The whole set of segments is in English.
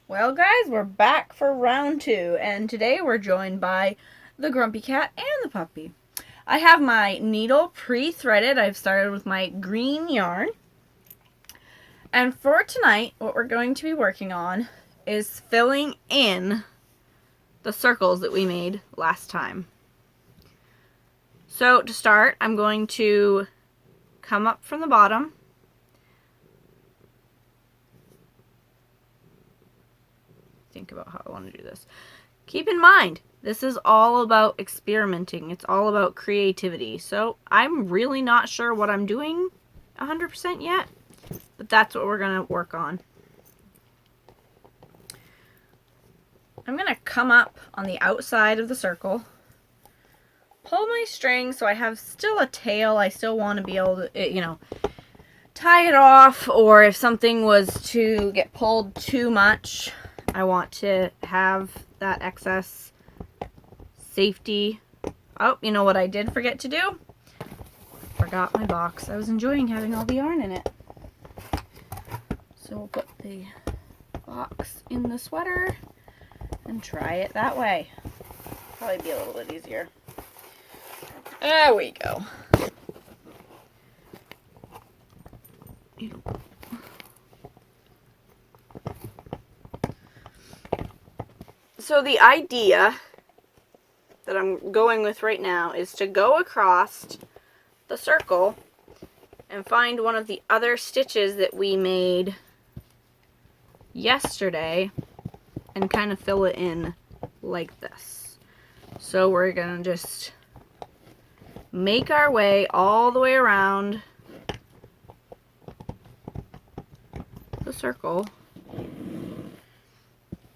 Well, guys, we're back for round 2, and today we're joined by the grumpy cat and the puppy. I have my needle pre-threaded. I've started with my green yarn. And for tonight, what we're going to be working on is filling in the circles that we made last time. So to start, I'm going to come up from the bottom. Think about how I want to do this. Keep in mind, this is all about experimenting. It's all about creativity. So I'm really not sure what I'm doing 100% yet, but that's what we're going to work on. I'm going to come up on the outside of the circle, pull my string so I have still a tail. I still want to be able to, tie it off, or if something was to get pulled too much, I want to have that excess safety. Oh, you know what I did forget to do? Forgot my box. I was enjoying having all the yarn in it. So we'll put the box in the sweater and try it that way. Probably be a little bit easier. There we go. So the idea that I'm going with right now is to go across the circle and find one of the other stitches that we made yesterday and kind of fill it in like this. So we're gonna just make our way all the way around the circle.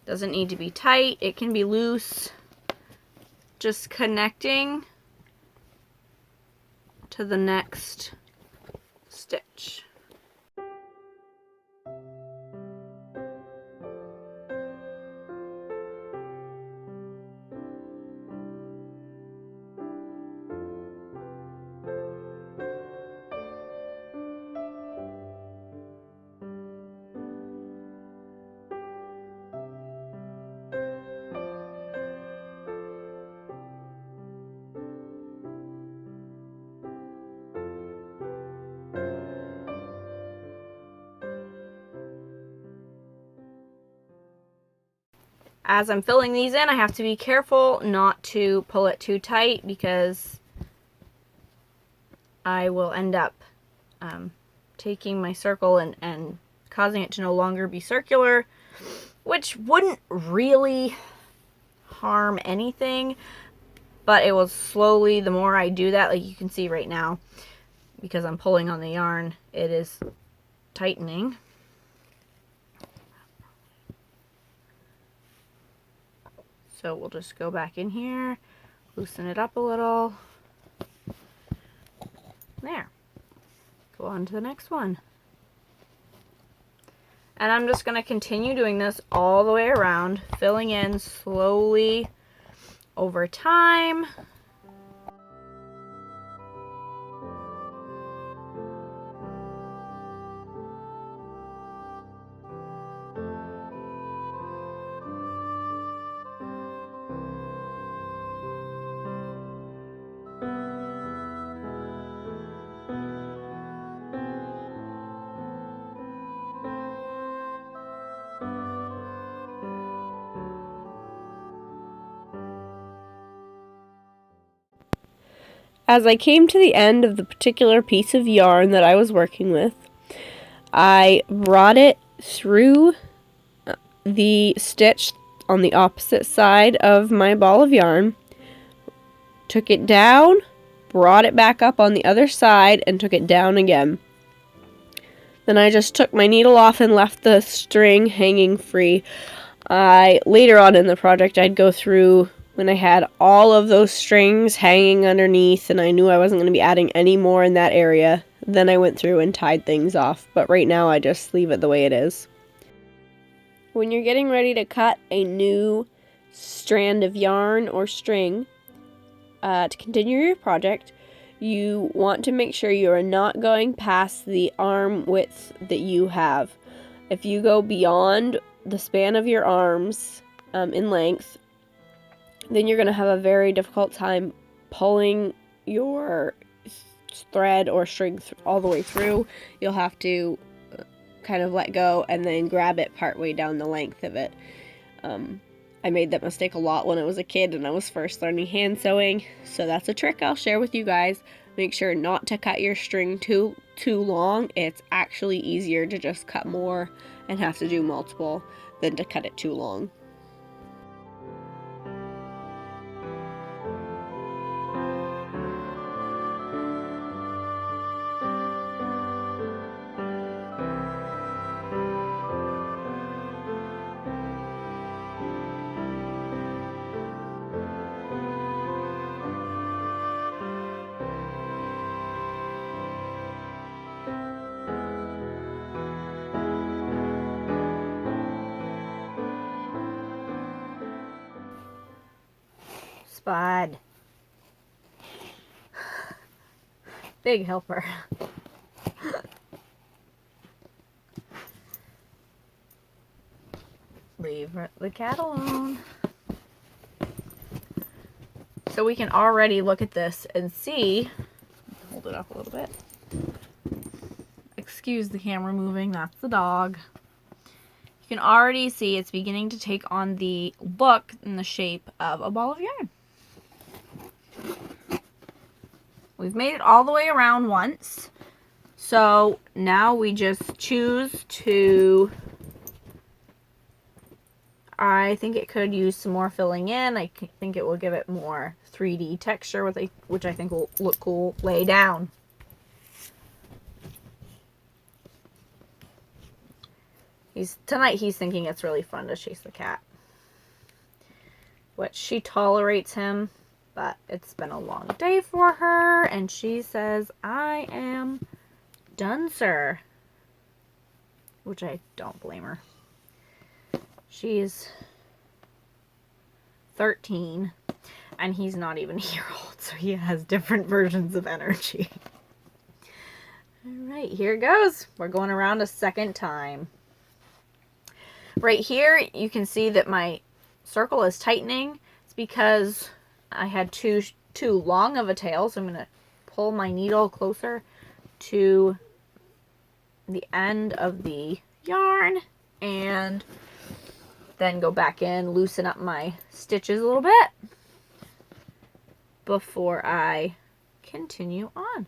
Doesn't need to be tight, it can be loose. Just connecting to the next stitch. As I'm filling these in, I have to be careful not to pull it too tight because I will end up taking my circle and causing it to no longer be circular, which wouldn't really harm anything, but it will slowly, the more I do that, like you can see right now, because I'm pulling on the yarn, it is tightening. So we'll just go back in here, loosen it up a little. There. Go on to the next one. And I'm just going to continue doing this all the way around, filling in slowly over time. As I came to the end of the particular piece of yarn that I was working with, I brought it through the stitch on the opposite side of my ball of yarn, took it down, brought it back up on the other side, and took it down again. Then I just took my needle off and left the string hanging free. Later on in the project, I'd go through when I had all of those strings hanging underneath and I knew I wasn't going to be adding any more in that area. Then I went through and tied things off, but right now I just leave it the way it is. When you're getting ready to cut a new strand of yarn or string to continue your project, you want to make sure you are not going past the arm width that you have. If you go beyond the span of your arms in length, then you're going to have a very difficult time pulling your thread or string all the way through. You'll have to kind of let go and then grab it partway down the length of it. I made that mistake a lot when I was a kid and I was first learning hand sewing, so that's a trick I'll share with you guys. Make sure not to cut your string too long. It's actually easier to just cut more and have to do multiple than to cut it too long. Spud. Big helper. Leave the cat alone. So we can already look at this and see. Hold it up a little bit. Excuse the camera moving, that's the dog. You can already see it's beginning to take on the look and the shape of a ball of yarn. We've made it all the way around once. So now we just choose to, I think it could use some more filling in. I think it will give it more 3D texture, which I think will look cool. Lay down. Tonight he's thinking it's really fun to chase the cat. Which she tolerates him, but it's been a long day for her, and she says, I am done, sir. Which I don't blame her. She's 13, and he's not even a year old, so he has different versions of energy. Alright, here it goes. We're going around a second time. Right here, you can see that my circle is tightening. It's because I had too long of a tail, so I'm going to pull my needle closer to the end of the yarn and then go back in, loosen up my stitches a little bit before I continue on.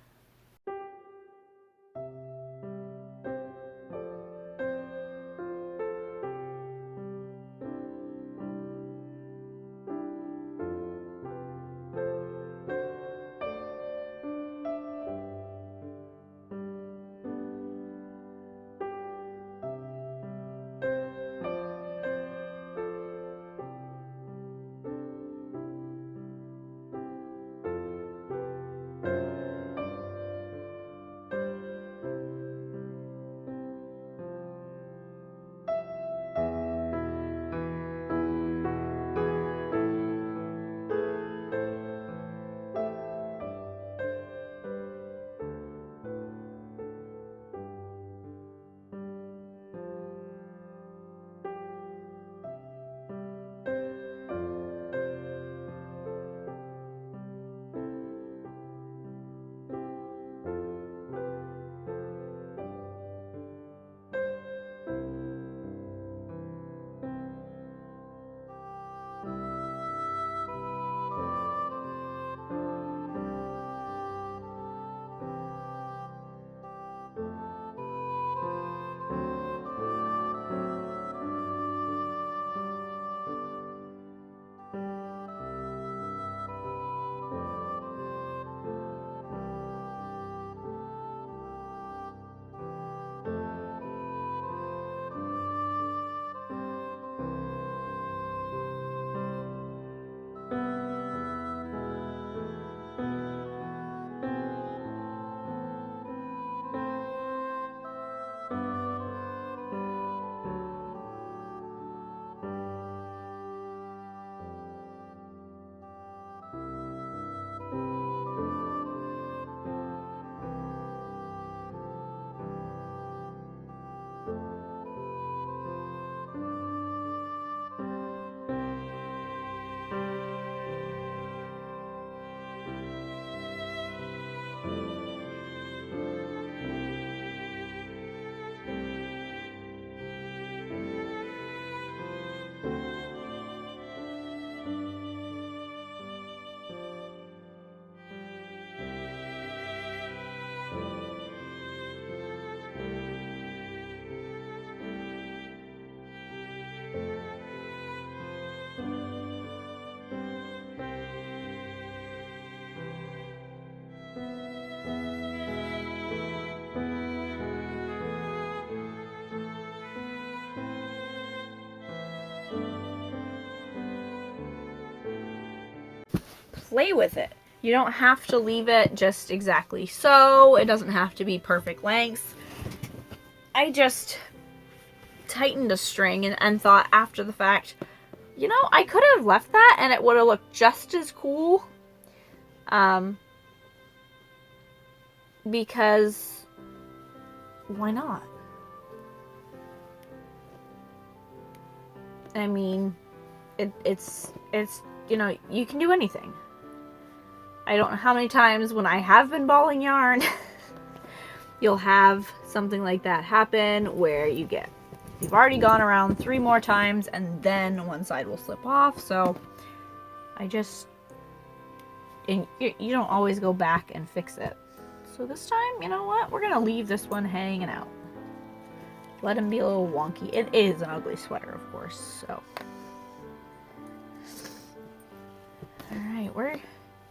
play with it. You don't have to leave it just exactly so. It doesn't have to be perfect lengths. I just tightened a string and thought after the fact, you know, I could have left that and it would have looked just as cool. Because why not? I mean, it's you know, you can do anything. I don't know how many times when I have been balling yarn, you'll have something like that happen where you've already gone around 3 more times and then one side will slip off. So and you don't always go back and fix it. So this time, you know what? We're gonna leave this one hanging out. Let him be a little wonky. It is an ugly sweater, of course, so. Alright,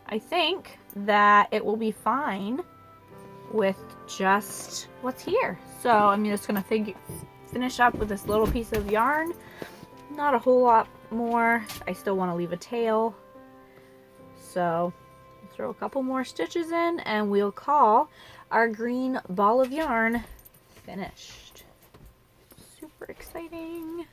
I think that it will be fine with just what's here. So I'm just gonna finish up with this little piece of yarn. Not a whole lot more. I still want to leave a tail. So throw a couple more stitches in and we'll call our green ball of yarn finished. Super exciting.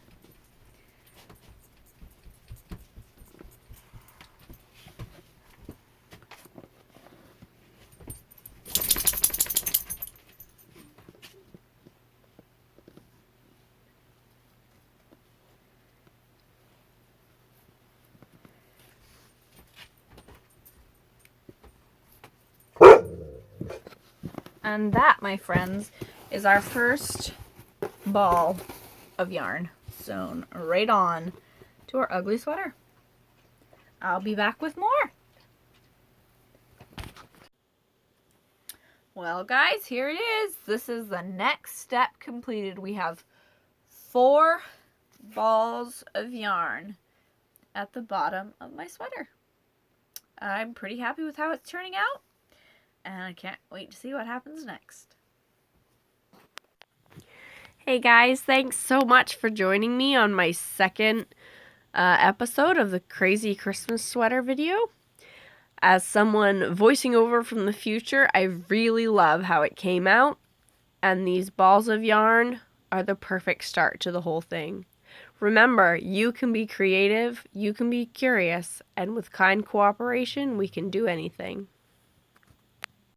And that, my friends, is our first ball of yarn sewn right on to our ugly sweater. I'll be back with more. Well, guys, here it is. This is the next step completed. We have 4 balls of yarn at the bottom of my sweater. I'm pretty happy with how it's turning out, and I can't wait to see what happens next. Hey guys, thanks so much for joining me on my second episode of the Crazy Christmas Sweater video. As someone voicing over from the future, I really love how it came out, and these balls of yarn are the perfect start to the whole thing. Remember, you can be creative, you can be curious, and with kind cooperation, we can do anything.